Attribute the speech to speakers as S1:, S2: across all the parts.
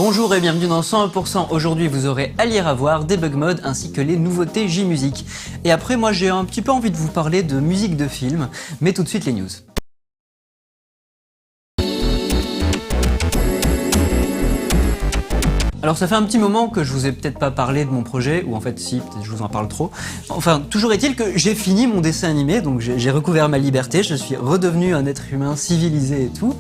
S1: Bonjour et bienvenue dans 101%. Aujourd'hui vous aurez à lire à voir, Debug Mode ainsi que les nouveautés J-Music. Et après moi j'ai un petit peu envie de vous parler de musique de film, mais tout de suite les news. Alors ça fait un petit moment que je vous ai peut-être pas parlé de mon projet, ou en fait si, peut-être je vous en parle trop. Enfin, toujours est-il que j'ai fini mon dessin animé, donc j'ai recouvert ma liberté, je suis redevenu un être humain civilisé et tout.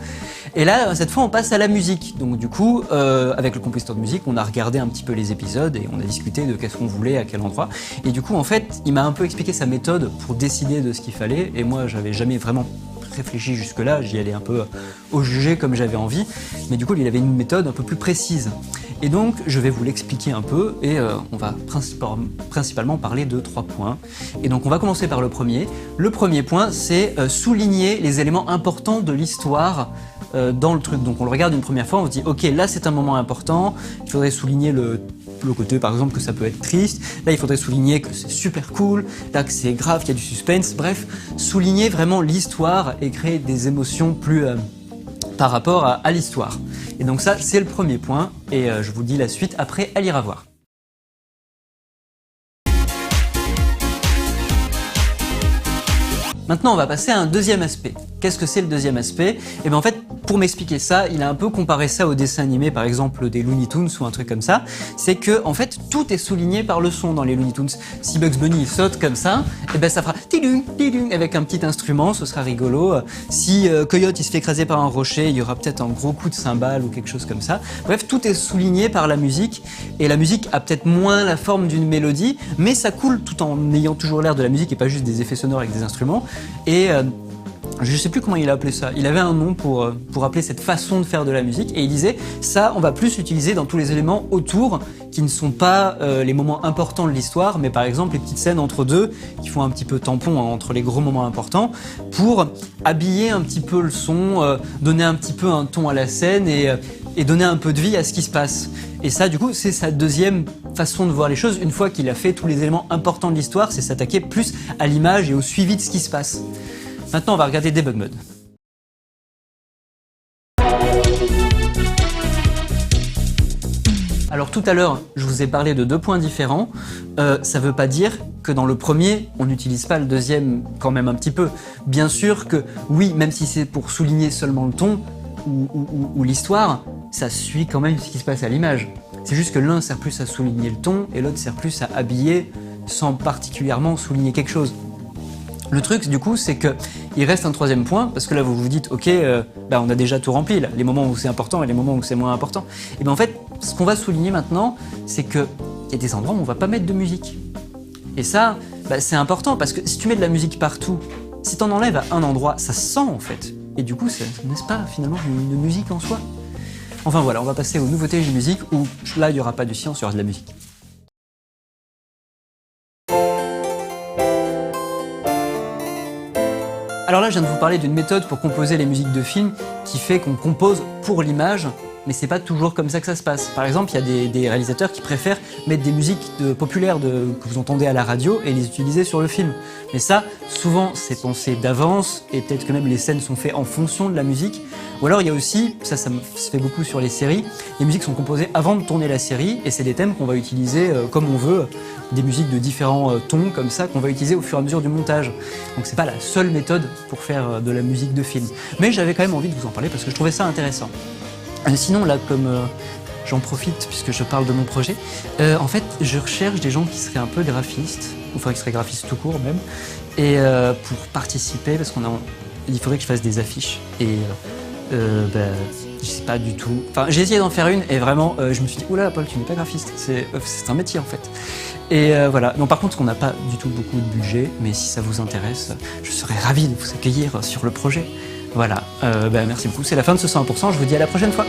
S1: Et là, cette fois, on passe à la musique. Donc du coup, avec le compositeur de musique, on a regardé un petit peu les épisodes et on a discuté de qu'est-ce qu'on voulait, à quel endroit. Et du coup, en fait, il m'a un peu expliqué sa méthode pour décider de ce qu'il fallait. Et moi, j'avais jamais vraiment réfléchi jusque-là, j'y allais un peu au jugé comme j'avais envie. Mais du coup, il avait une méthode un peu plus précise. Et donc, je vais vous l'expliquer un peu et on va principalement parler de 3 points. Et donc, on va commencer par le premier. Le premier point, c'est souligner les éléments importants de l'histoire dans le truc. Donc, on le regarde une première fois, on se dit, ok, là, c'est un moment important, il faudrait souligner le côté, par exemple, que ça peut être triste. Là, il faudrait souligner que c'est super cool, là, que c'est grave, qu'il y a du suspense. Bref, souligner vraiment l'histoire et créer des émotions plus par rapport à l'histoire. Et donc ça, c'est le premier point, et je vous dis la suite après à lire à voir. Maintenant, on va passer à un deuxième aspect. Qu'est-ce que c'est le deuxième aspect? Et bien en fait, pour m'expliquer ça, il a un peu comparé ça au dessin animé, par exemple des Looney Tunes ou un truc comme ça. C'est que en fait, tout est souligné par le son dans les Looney Tunes. Si Bugs Bunny saute comme ça, et ben ça fera tidung, tidung avec un petit instrument, ce sera rigolo. Si Coyote il se fait écraser par un rocher, il y aura peut-être un gros coup de cymbale ou quelque chose comme ça. Bref, tout est souligné par la musique, et la musique a peut-être moins la forme d'une mélodie, mais ça coule tout en ayant toujours l'air de la musique et pas juste des effets sonores avec des instruments. Et je sais plus comment il a appelé ça, il avait un nom pour appeler cette façon de faire de la musique, et il disait ça on va plus l'utiliser dans tous les éléments autour qui ne sont pas les moments importants de l'histoire, mais par exemple les petites scènes entre deux qui font un petit peu tampon entre les gros moments importants pour habiller un petit peu le son, donner un petit peu un ton à la scène et donner un peu de vie à ce qui se passe. Et ça du coup c'est sa deuxième façon de voir les choses. Une fois qu'il a fait tous les éléments importants de l'histoire, c'est s'attaquer plus à l'image et au suivi de ce qui se passe. Maintenant, on va regarder Debug Mode. Alors tout à l'heure, je vous ai parlé de 2 points différents. Ça veut pas dire que dans le premier, on n'utilise pas le deuxième quand même un petit peu. Bien sûr que oui, même si c'est pour souligner seulement le ton ou l'histoire, ça suit quand même ce qui se passe à l'image. C'est juste que l'un sert plus à souligner le ton et l'autre sert plus à habiller sans particulièrement souligner quelque chose. Le truc du coup c'est que il reste un troisième point, parce que là vous vous dites ok on a déjà tout rempli là, les moments où c'est important et les moments où c'est moins important. Et bien en fait ce qu'on va souligner maintenant c'est qu'il y a des endroits où on va pas mettre de musique. Et ça c'est important parce que si tu mets de la musique partout, si t'en enlèves à un endroit, ça se sent en fait. Et du coup n'est-ce pas finalement une musique en soi? Enfin voilà, on va passer aux nouveautés J-Music où là il n'y aura pas de science, il y aura de la musique. Alors là, je viens de vous parler d'une méthode pour composer les musiques de films qui fait qu'on compose pour l'image, mais c'est pas toujours comme ça que ça se passe. Par exemple, il y a des réalisateurs qui préfèrent mettre des musiques populaires que vous entendez à la radio et les utiliser sur le film. Mais ça, souvent, c'est pensé d'avance et peut-être que même les scènes sont faites en fonction de la musique. Ou alors il y a aussi, ça se fait beaucoup sur les séries, les musiques sont composées avant de tourner la série et c'est des thèmes qu'on va utiliser comme on veut, des musiques de différents tons comme ça qu'on va utiliser au fur et à mesure du montage. Donc c'est pas la seule méthode pour faire de la musique de film. Mais j'avais quand même envie de vous en parler parce que je trouvais ça intéressant. Sinon là, comme j'en profite puisque je parle de mon projet, en fait je recherche des gens qui seraient un peu graphistes, enfin qui seraient graphistes tout court même, et pour participer parce il faudrait que je fasse des affiches et je sais pas du tout. Enfin, j'ai essayé d'en faire une et vraiment, je me suis dit, oula, Paul, tu n'es pas graphiste. C'est un métier en fait. Et voilà. Non, par contre, on n'a pas du tout beaucoup de budget, mais si ça vous intéresse, je serais ravi de vous accueillir sur le projet. Voilà. Merci beaucoup. C'est la fin de ce 100%. Je vous dis à la prochaine fois.